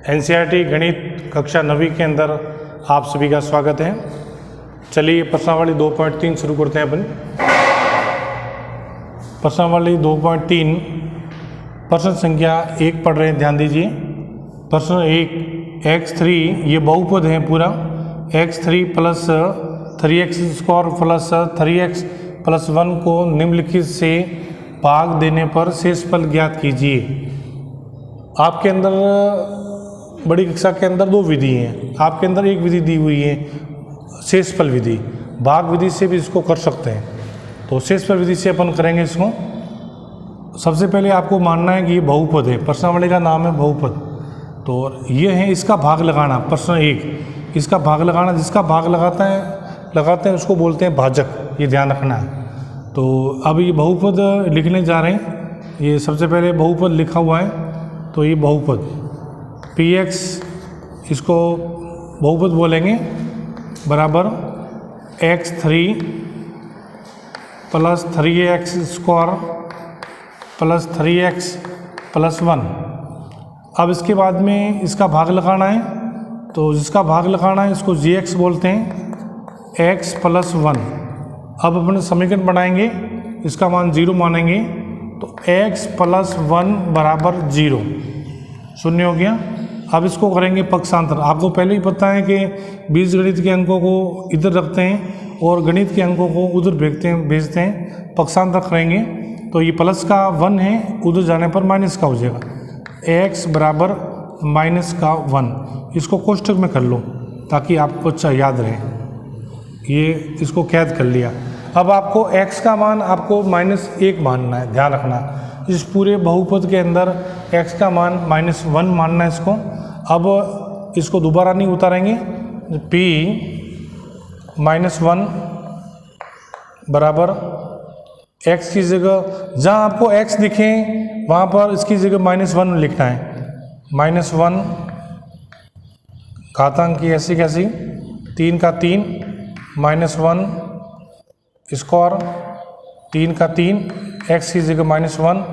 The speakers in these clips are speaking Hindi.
एनसीईआरटी गणित कक्षा 9वीं के अंदर आप सभी का स्वागत है। चलिए प्रश्नावली 2.3 शुरू करते हैं अपन। प्रश्नावली 2.3 प्रश्न संख्या 1 पढ़ रहे हैं, ध्यान दीजिए। प्रश्न 1, x3 ये बहुपद है पूरा, x3 plus 3x square plus 3x plus 1 को निम्नलिखित से भाग देने पर शेषफल ज्ञात कीजिए। आपके अंदर बड़ी कक्षा के अंदर दो विधि हैं, आपके अंदर एक विधि दी हुई है शेषफल विधि, भाग विधि से भी इसको कर सकते हैं। तो शेषफल विधि से अपन करेंगे इसको। सबसे पहले आपको मानना है कि ये बहुपद है, प्रश्नावली का नाम है बहुपद। तो ये है इसका भाग लगाना, प्रश्न 1 इसका भाग लगाना, जिसका भाग लगाते हैं उसको बोलते हैं भाजक, ये ध्यान रखना है। तो अब ये बहुपद लिखने जा रहे हैं। ये सबसे पहले बहुपद लिखा हुआ है, तो ये बहुपद px इसको बहुपद बोलेंगे बराबर x3 plus 3x square plus 3x plus 1। अब इसके बाद में इसका भाग लगाना है, तो जिसका भाग लगाना है इसको gx बोलते हैं, x प्लस 1। अब अपन समीकरण बनाएंगे, इसका मान 0 मानेंगे, तो x प्लस 1 बराबर 0, शून्य हो गया। अब इसको करेंगे पक्षांतर। आपको पहले ही पता है कि बीजगणित के अंकों को इधर रखते हैं और गणित के अंकों को उधर भेजते हैं। पक्षांतर करेंगे तो ये प्लस का 1 है, उधर जाने पर माइनस का हो जाएगा, x बराबर माइनस का 1। इसको कोष्ठक में कर लो ताकि आपको अच्छा याद रहे। ये इसको कैद कर लिया। अब आपको x का मान आपको -1 मानना है, ध्यान रखना। इस पूरे बहुपद के अंदर x का मान -1 मानना है इसको। अब इसको दोबारा नहीं उतारेंगे, p -1 बराबर x की जगह जहाँ आपको x दिखे वहाँ पर इसकी जगह -1 लिखना है। -1 घातांक की ऐसी कैसी 3 का 3 -1 स्क्वायर 3 का 3, x की जगह -1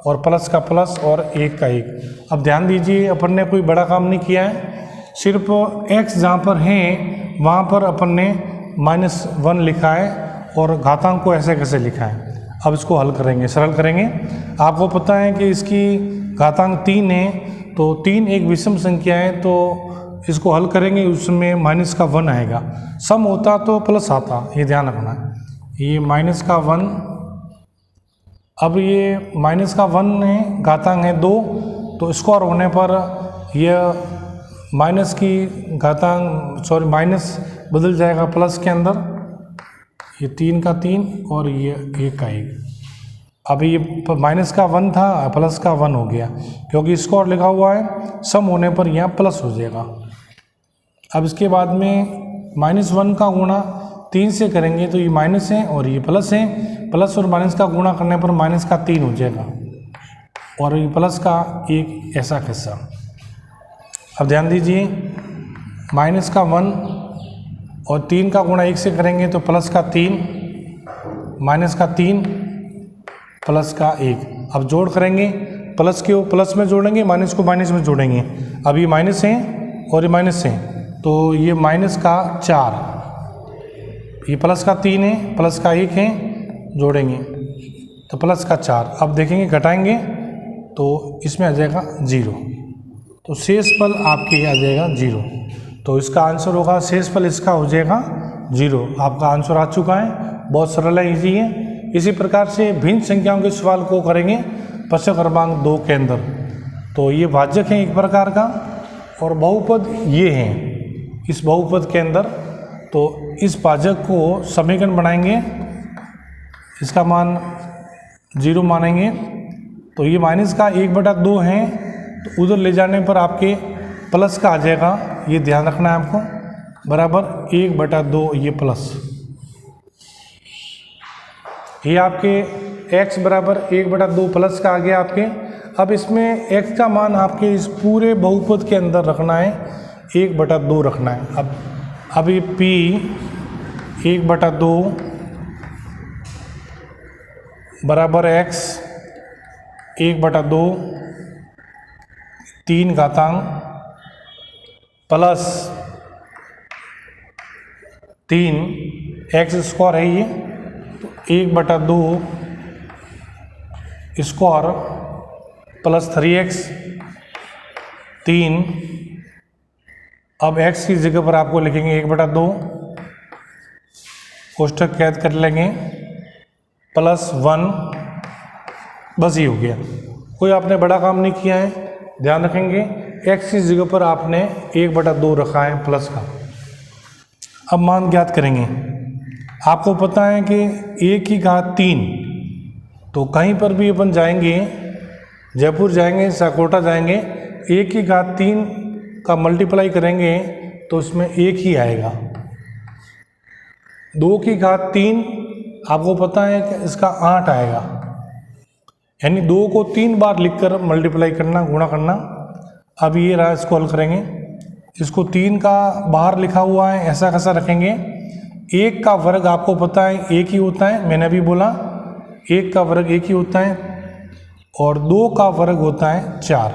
और प्लस का प्लस और 1 का 1। अब ध्यान दीजिए, अपन ने कोई बड़ा काम नहीं किया है, सिर्फ x जहाँ पर है वहाँ पर अपन ने -1 लिखा है और घातांक को ऐसे कैसे लिखा है। अब इसको हल करेंगे, सरल करेंगे। आपको पता है कि इसकी घातांक 3 है, तो 3 एक विषम संख्या है, तो इसको हल करेंगे उसमें -1 आएगा। सम होता तो प्लस आता, ये ध्यान रखना है। ये -1, अब ये -1 है, घातांक है 2, तो स्क्वायर होने पर यह माइनस की घातांक माइनस बदल जाएगा प्लस के अंदर। ये 3 का 3 और ये 1 का 1। अब ये -1 था, प्लस का 1 हो गया, क्योंकि स्क्वायर लिखा हुआ है, सम होने पर यहाँ प्लस हो जाएगा। अब इसके बाद में -1 का गुणा 3 से करेंगे तो ये माइनस है और ये प्लस है, प्लस और माइनस का गुणा करने पर -3 हो जाएगा और ये प्लस का 1 ऐसा कैसा। अब ध्यान दीजिए, -1 और 3 का गुणा 1 से करेंगे तो प्लस का 3 -3 प्लस का 1। अब जोड़ करेंगे, प्लस को प्लस में जोड़ेंगे, माइनस को माइनस में जोड़ेंगे। अब ये माइनस है और ये माइनस है, तो ये -4, ये प्लस का 3 है, प्लस का 1 है, जोड़ेंगे तो प्लस का 4। अब देखेंगे घटाएंगे तो इसमें आ जाएगा 0, तो शेषफल आपके आ जाएगा 0। तो इसका आंसर होगा, शेषफल इसका हो जाएगा 0। आपका आंसर आ चुका है, बहुत सरल है, इजी है। इसी प्रकार से भिन्न संख्याओं के सवाल को करेंगे प्रश्न क्रमांक 2 के अंदर। तो ये भाजक है एक प्रकार का, और बहुपद ये है इस बहुपद के अंदर। तो इस भाजक को समीकरण बनाएंगे, इसका मान 0 मानेंगे, तो ये -1/2 है, तो उधर ले जाने पर आपके प्लस का आ जाएगा, ये ध्यान रखना है आपको, बराबर 1/2 ये प्लस। ये आपके x बराबर 1/2 प्लस का आ गया आपके। अब इसमें x का मान आपके इस पूरे बहुपद के अंदर रखना है, 1/2 रखना है। अब ये p 1/2 बराबर x 1/2 3 घातांक प्लस 3 एक्स स्क्वायर है ये, तो 1/2 स्क्वायर प्लस 3x 3। अब x की जगह पर आपको लिखेंगे 1/2, कोष्टक कैद कर लेंगे, प्लस 1। बस ये हो गया, कोई आपने बड़ा काम नहीं किया है। ध्यान रखेंगे x की जगह पर आपने 1/2 रखा है प्लस का। अब मान ज्ञात करेंगे। आपको पता है कि a की घात 3, तो कहीं पर भी अपन जाएंगे, जयपुर जाएंगे, साकोटा जाएंगे, a की घात 3 का मल्टीप्लाई करेंगे तो इसमें 1 ही आएगा। 2 की घात 3 आपको पता है कि इसका 8 आएगा, यानी 2 को 3 बार लिखकर मल्टीप्लाई करना, गुणा करना। अब ये रहा, इसको हल करेंगे। इसको 3 का बाहर लिखा हुआ है, ऐसा कैसा रखेंगे। 1 का वर्ग आपको पता है 1 ही होता है, मैंने अभी बोला 1 का वर्ग 1 ही होता है, और 2 का वर्ग होता है 4।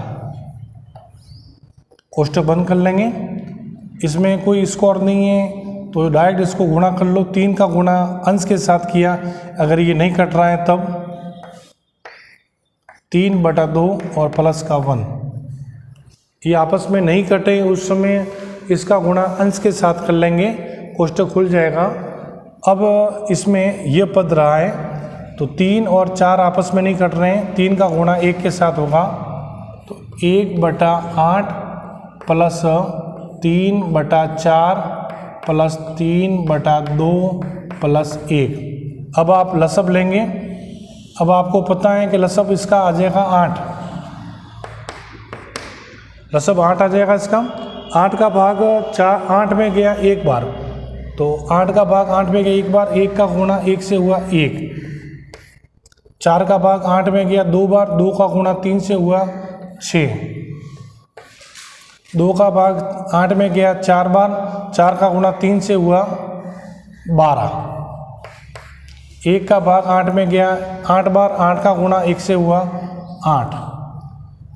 कोष्टक बंद कर लेंगे। इसमें कोई स्क्वायर नहीं है तो डायरेक्ट इसको गुणा कर लो। 3 का गुणा अंश के साथ किया, अगर ये नहीं कट रहा है तब 3/2 और प्लस का 1, ये आपस में नहीं कटे उस समय इसका गुणा अंश के साथ कर लेंगे, कोष्टक खुल जाएगा। अब इसमें ये पद रहा है, तो 3 और 4 आपस में नहीं कट रहे हैं, 3 का गुणा 1 के साथ होगा, तो 1/8 प्लस 3/4 प्लस 3/2 प्लस 1। अब आप लसब लेंगे। अब आपको पता है कि लसब इसका आ जाएगा 8, लसब 8 आ जाएगा इसका। 8 का भाग 8 में गया 1 बार, तो 8 का भाग 8 में गया 1 बार, 1 का गुणा 1 से हुआ 1। 4 का भाग 8 में गया 2 बार, 2 का गुणा 3 से हुआ 6। 2 का भाग 8 में गया 4 बार, 4 का गुणा 3 से हुआ 12। 1 का भाग 8 में गया 8 बार, 8 का गुणा 1 से हुआ 8।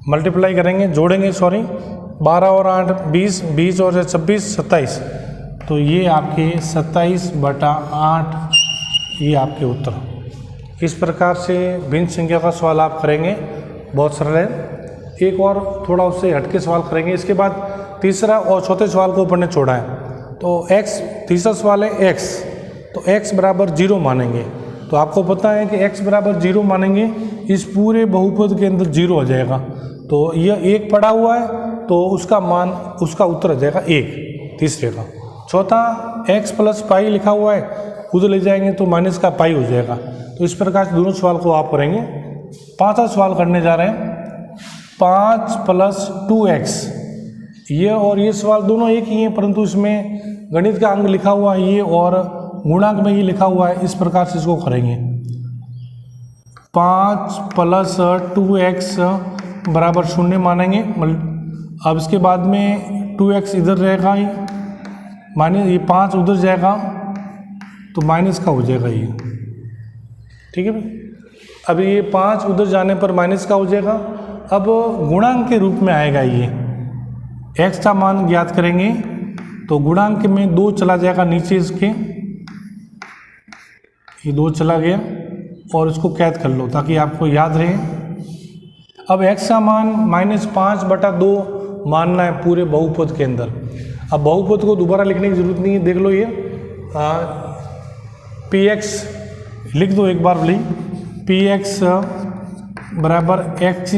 मल्टीप्लाई करेंगे, जोड़ेंगे, सॉरी, 12 और 8 20, 20 और 26 27, तो ये आपके 27/8 ये आपके उत्तर। इस प्रकार से भिन्न संख्या का सवाल आप करेंगे, बहुत सरल है। एक और थोड़ा उससे हटके सवाल करेंगे, इसके बाद तीसरा और चौथे सवाल को ऊपर ने छोड़ा है। तो x, तीसरा सवाल है x, तो x बराबर 0 मानेंगे। तो आपको पता है कि x बराबर 0 मानेंगे, इस पूरे बहुपद के अंदर 0 हो जाएगा, तो यह 1 पड़ा हुआ है, तो उसका मान, उसका उत्तर हो जाएगा 1 तीसरे का। चौथा x प्लस पाई लिखा हुआ है, उधर ले जाएंगे तो माइनस का पाई हो जाएगा। तो इस प्रकार से दोनों सवाल को आप करेंगे। पांचवा सवाल करने जा रहे हैं, 5 + 2x। ये और ये सवाल दोनों एक ही हैं, परंतु इसमें गणित का अंग लिखा हुआ है ये, और गुणांक में ये लिखा हुआ है। इस प्रकार से इसको करेंगे। 5 + 2x बराबर 0 मानेंगे। अब इसके बाद में 2x इधर रहेगा, माइनस ये 5 उधर जाएगा, तो माइनस का हो जाएगा ये, ठीक है भाई। अब ये 5 उधर जाने पर माइनस का हो जाएगा। अब गुणांक के रूप में आएगा ये, x का मान ज्ञात करेंगे, तो गुणांक में 2 चला जाएगा नीचे इसके, ये 2 चला गया, और इसको कैद कर लो ताकि आपको याद रहे। अब x का मान -5/2 मानना है पूरे बहुपद के अंदर। अब बहुपद को दोबारा लिखने की जरूरत नहीं है, देख लो ये px लिख दो एक बार भले। px बराबर x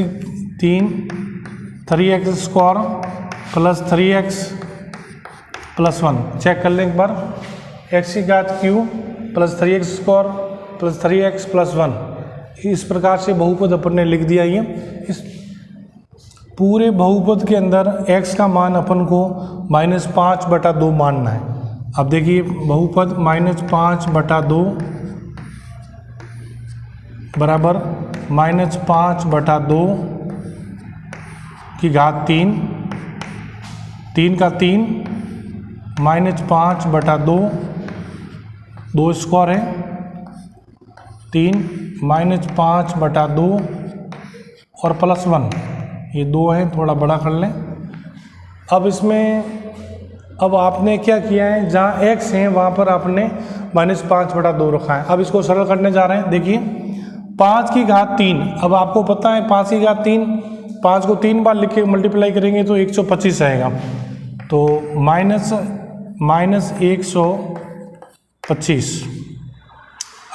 3x² plus 3x plus 1। Check कर लें एक बार, x की घात q plus 3x² plus 3x plus 1। इस प्रकार से बहुपद अपन ने लिख दिया। ये इस पूरे बहुपद के अंदर x का मान अपन को -5/2 मानना है। अब देखिए बहुपद -5/2 बराबर -5/2 की घात 3, 3 का 3 -5/2, 2 स्क्वायर है 3 -5/2 और प्लस 1, ये 2 है, थोड़ा बड़ा कर लें। अब इसमें अब आपने क्या किया है, जहाँ x है वहाँ पर आपने -5/2 रखा है। अब इसको सरल करने जा रहे हैं। देखिए 5 की घात 3, अब आपको पता है 5 की घात 3, 5 को 3 बार लिख के मल्टीप्लाई करेंगे तो 125 आएगा। तो -125।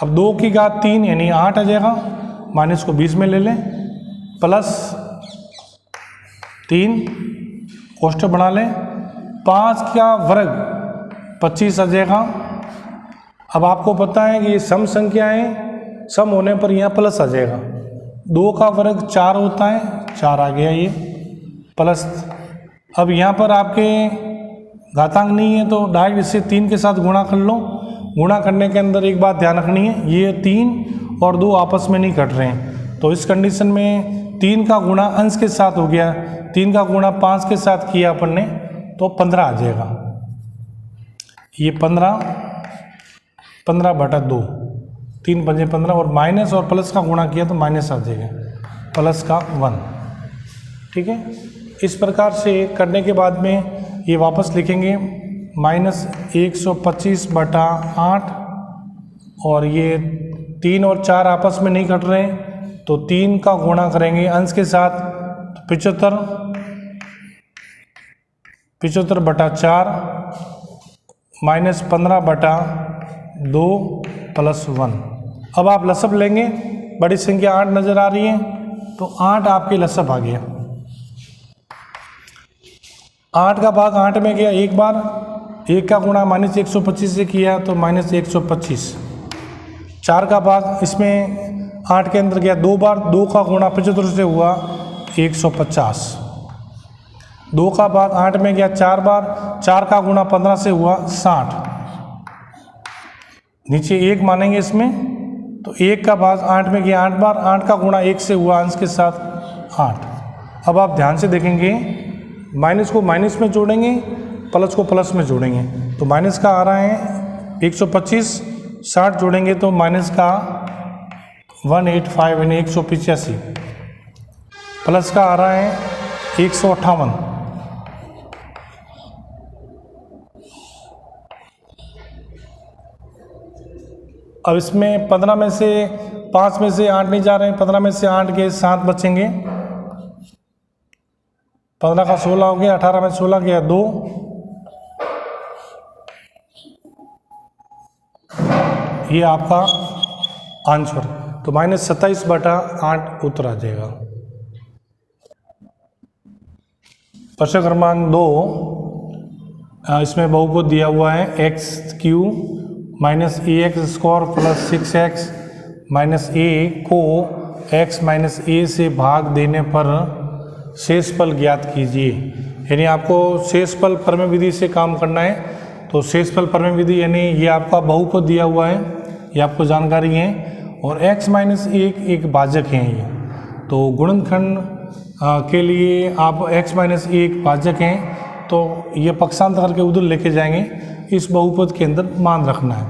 अब 2 की घात 3 यानी 8 आ जाएगा, माइनस को 20 में ले लें, प्लस 3 कोष्ठक बना लें, 5 का वर्ग 25 आ जाएगा। अब आपको पता है कि ये सम संख्या है, सम होने पर यहाँ प्लस आ जाएगा। 2 का वर्ग 4 होता है, 4 आ गया ये प्लस। अब यहाँ पर आपके घातांक नहीं है तो डायरेक्ट इससे 3 के साथ गुणा कर लो। गुणा करने के अंदर एक बात ध्यान रखनी है, ये 3 और 2 आपस में नहीं कट रहे हैं, तो इस कंडीशन में 3 का गुणा अंश के साथ हो गया, 3 का गुणा 5 के साथ किया अपन ने तो 15 आ जाएगा। ये 15/2, 3 पंजे 15, और माइनस और प्लस का गुणा किया तो माइनस आ जाएगा, प्लस का 1। ठीक है, इस प्रकार से करने के बाद में ये वापस लिखेंगे -125/8, और ये 3 और 4 आपस में नहीं कट रहे तो 3 का गुणा करेंगे अंश के साथ, तो 75/4 -15/2 प्लस 1। अब आप लसब लेंगे, बड़ी संख्या 8 नज़र आ रही है तो 8 आपके लसब आ गया। 8 का भाग 8 में गया एक बार, 1 का गुणा -125 से किया तो -125। 4 का भाग इसमें 8 के अंदर गया 2 बार, 2 का गुणा 75 से हुआ 150। 2 का भाग 8 में गया 4 बार, 4 का गुणा 15 से हुआ 60। नीचे 1 मानेंगे इसमें, तो 1 का भाग 8 में गया 8 बार, 8 का गुणा 1 से हुआ अंश के साथ 8। अब आप ध्यान से देखेंगे, माइनस को माइनस में जोड़ेंगे, प्लस को प्लस में जोड़ेंगे, तो माइनस का आ रहा है 125, 60 जोड़ेंगे तो माइनस का 185 यानी 185, प्लस का आ रहा है 158। अब इसमें 15 में से 5 में से 8 नहीं जा रहे हैं, 15 में से 8 के 7 बचेंगे, 15 का 16 हो गया, 18 में 16 गया 2, ये आपका आंसर, तो -27/8 उत्तर आ जाएगा। प्रश्न क्रमांक 2, इसमें बहुपद दिया हुआ है x³ -ax² + 6x - a को x - a से भाग देने पर शेषफल ज्ञात कीजिए। यानी आपको शेषफल प्रमेय विधि से काम करना है। तो शेषफल प्रमेय विधि यानी ये आपका बहुपद दिया हुआ है, ये आपको जानकारी है, और x - 1 एक भाजक है ये, तो गुणनखंड के लिए आप x - 1 भाजक हैं तो ये पक्षांतर करके उधर लेके जाएंगे, इस बहुपद के अंदर मान रखना है।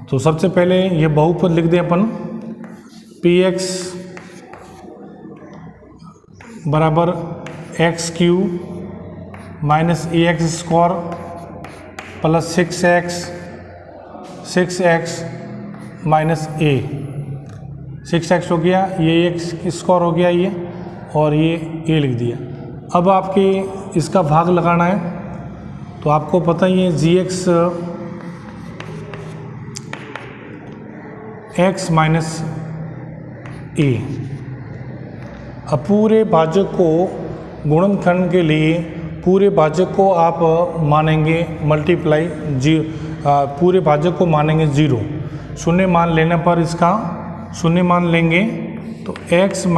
तो सबसे पहले ये बहुपद लिख दें अपन, px बराबर x³ -ax² + 6x - a, 6x हो गया, ये x² हो गया ये, और ये a लिख दिया। अब आपके इसका भाग लगाना है, तो आपको पता ही है gx x - a। अब पूरे भाजक को गुणनखंड के लिए पूरे भाजक को आप मानेंगे मल्टीप्लाई पूरे भाजक को मानेंगे 0, शून्य मान लेने पर इसका शून्य मान लेंगे तो x -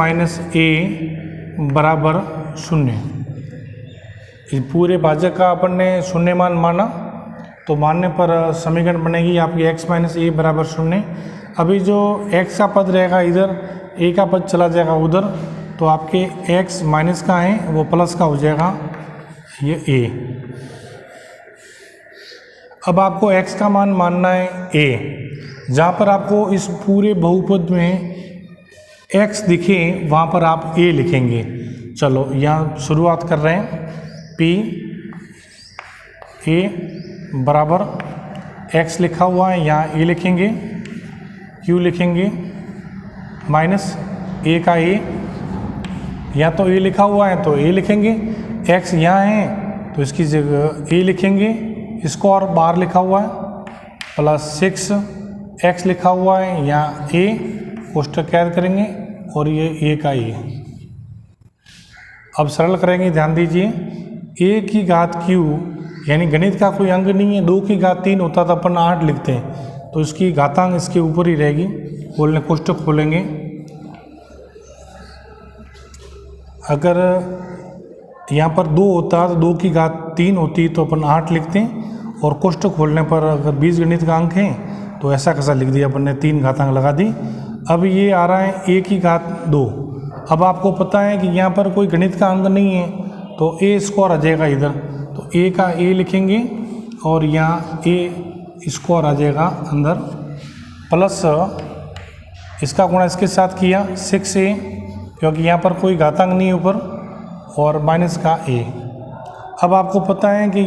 a बराबर 0। इस पूरे भाजक का अपन ने शून्य मान माना तो मानने पर समीकरण बनेगी आपकी x - a बराबर 0। अभी जो x का पद रहेगा इधर, a का पद चला जाएगा उधर, तो आपके x माइनस का है वो प्लस का हो जाएगा ये a। अब आपको x का मान मानना है a, जहाँ पर आपको इस पूरे बहुपद में x दिखे वहाँ पर आप a लिखेंगे। चलो यहाँ शुरुआत कर रहे हैं, p ए बराबर x लिखा हुआ है, यहाँ a लिखेंगे, q लिखेंगे, माइनस a का a, या तो a लिखा हुआ है तो a लिखेंगे, x यहाँ है तो इसकी जगह a लिखेंगे, इसको और बाहर लिखा हुआ है प्लस 6 x लिखा हुआ है, यहाँ a कोष्टक कैद करेंगे और ये a का a। अब सरल करेंगे, ध्यान दीजिए, a की घात q यानी गणित का कोई अंग नहीं है, 2 की घात 3 होता तो अपन 8 लिखते हैं, तो इसकी घातांक इसके ऊपर ही रहेगी। खोलने कोष्टक खोलेंगे, अगर यहाँ पर 2 होता तो 2 की घात 3 होती तो अपन 8 लिखते हैं, और कोष्टक खोलने पर अगर बीज गणित का अंक है तो ऐसा कैसा लिख दिया अपन ने, 3 घातांक लगा दी। अब ये आ रहा है a की घात 2। अब आपको पता है कि यहाँ पर कोई गणित का अंक नहीं है तो a स्क्वायर आ जाएगा इधर, तो a का a लिखेंगे और यहाँ a स्क्वायर आ जाएगा अंदर, प्लस इसका गुणा इसके साथ किया 6a, क्योंकि यहाँ पर कोई घातांक नहीं है ऊपर, और माइनस का a। अब आपको पता है कि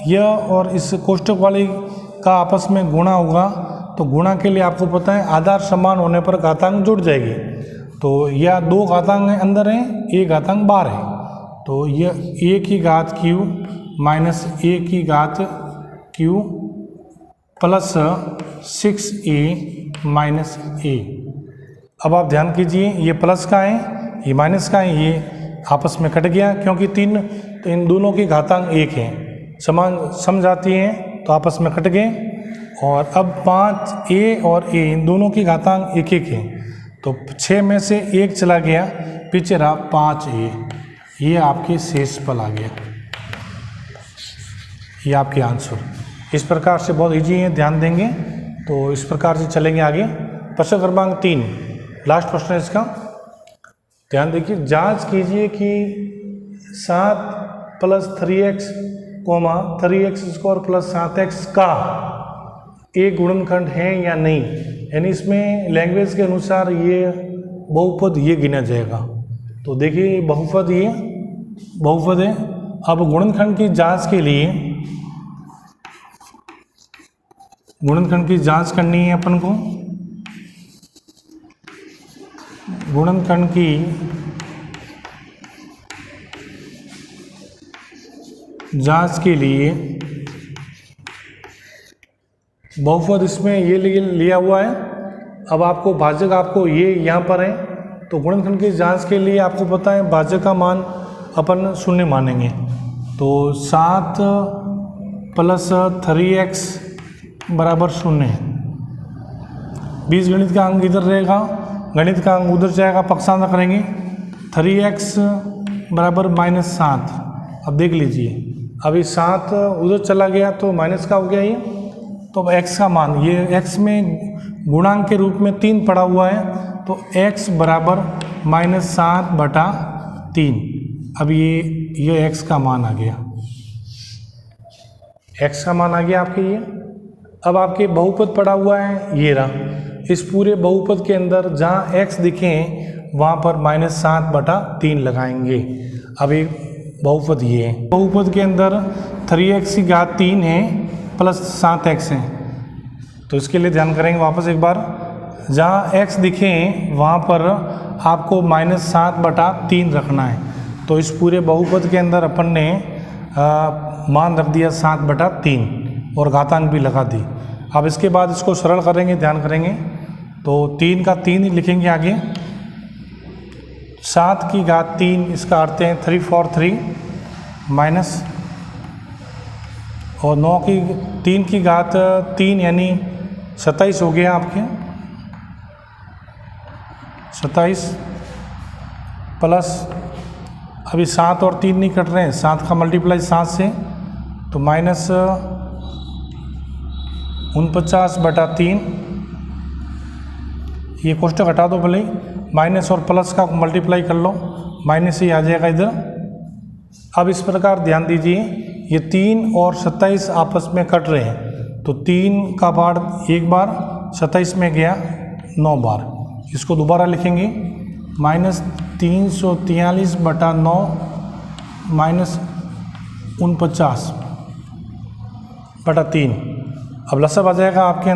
यह और इस कोष्टक वाले का आपस में गुणा होगा, तो गुणा के लिए आपको पता है आधार समान होने पर घातांक जुड़ जाएगी, तो यह 2 घातांक अंदर हैं, a घातांक बाहर है, तो यह a की घात q माइनस a की घात q plus 6a minus a। अब आप ध्यान कीजिए, ये प्लस का है, ये माइनस का है, ये आपस में कट गया, क्योंकि 3 तो इन दोनों की घातांक 1 है, समान सम जाती हैं तो आपस में कट गए। और अब 5a और a इन दोनों की घातांक 1 है, तो 6 में से 1 चला गया, पीछे रहा 5a, ये आपके शेष फल आ गया, ये आपके आंसर। इस प्रकार से बहुत इजी है, ध्यान देंगे तो इस प्रकार से चलेंगे आगे। प्रश्न क्रमांक 3 लास्ट प्रश्न है इसका, ध्यान देखिए, जांच कीजिए कि 7 plus 3x 3x square plus 7x का एक गुणनखंड है या नहीं, यानी इसमें लैंग्वेज के अनुसार ये बहुपद ये गिना जाएगा। तो देखिए बहुपद ये बहुपद है। अब गुणनखंड की जांच के लिए गुणनखंड की जांच करनी है अपन को। गुणनखंड की जांच के लिए बहुपद इसमें ये लिया हुआ है। अब आपको भाजक आपको ये यहाँ पर है, तो गुणनखंड की जांच के लिए आपको पता है भाजक का मान अपन शून्य मानेंगे। तो 7 प्लस 3x बराबर 0। बीज गणित का अंक इधर रहेगा, गणित का अंक उधर जाएगा, पक्षांतर करेंगे। 3x बराबर -7। अब देख लीजिए, अभी 7 उधर चला गया तो माइनस का हो गया ये, तो अब x का मान, ये x में गुणांक के रूप में 3 पड़ा हुआ है, तो x बराबर -7/3। अब ये x का मान आ गया, x का मान आ गया आपके ये। अब आपके बहुपद पड़ा हुआ है ये रहा, इस पूरे बहुपद के अंदर जहाँ x दिखे वहाँ पर -7/3 लगाएंगे। अभी बहुपद ये है, बहुपद के अंदर 3x की घात 3 है प्लस 7x है, तो इसके लिए ध्यान करेंगे वापस एक बार, जहाँ x दिखे वहाँ पर आपको -7/3 रखना है। तो इस पूरे बहुपद के अंदर अपन ने मान रख दिया 7/3 और घातांक भी लगा दी। अब इसके बाद इसको सरल करेंगे, ध्यान करेंगे, तो 3 का 3 ही लिखेंगे आगे। 7 की घात 3 इसका अर्थ है 3 4 3 माइनस, और 9 की 3 की घात 3 यानी 27 हो गया आपके, 27 प्लस, अभी 7 और 3 नहीं कट रहे हैं, 7 का मल्टीप्लाई 7 से, तो -49/3। ये कोष्टक हटा दो भले, माइनस और प्लस का मल्टीप्लाई कर लो, माइनस ही आ जाएगा इधर। अब इस प्रकार ध्यान दीजिए, ये 3 और 27 आपस में कट रहे हैं, तो 3 का बार एक बार, 27 में गया 9 बार। इसको दोबारा लिखेंगे, -343/9 -49। बटा 3। अब लसाव आ जाएगा आपके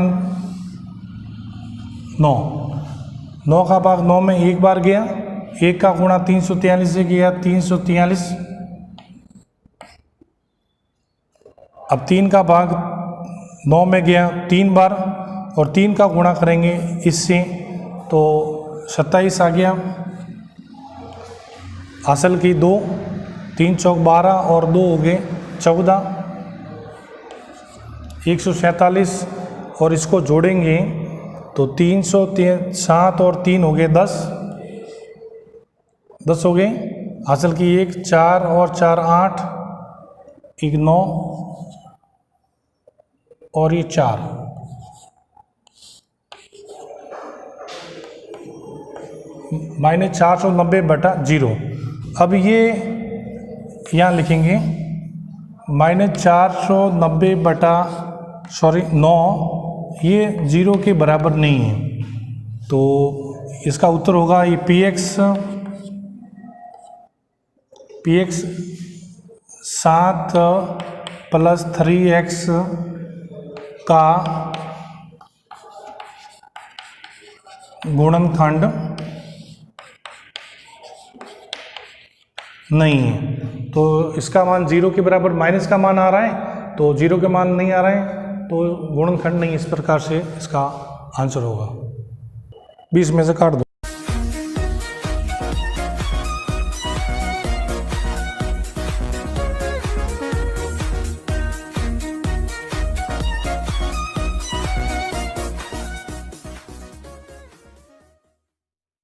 9। 9 का भाग 9 में एक बार गया, 1 का गुणा 343 से किया 343। अब 3 का भाग 9 में गया 3 बार, और 3 का गुणा करेंगे इससे तो 27 आ गया। असल की 2, 3 चौक 12 और 2 हो गए 14, 147। और इसको जोड़ेंगे तो 307 और 3 हो गए 10 हो गए। हासिल की 1, 4 और 4 8, 1 9 और ये 4। -490 बटा 0। अब ये यहाँ लिखेंगे -490 बटा 9, ये 0 के बराबर नहीं है, तो इसका उत्तर होगा ये px 7 + 3x का गुणनखंड नहीं है। तो इसका मान 0 के बराबर माइनस का मान आ रहा है, तो 0 के मान नहीं आ रहा है, तो गुणनखंड नहीं। इस प्रकार से इसका आंसर होगा। 20 में से काट दो।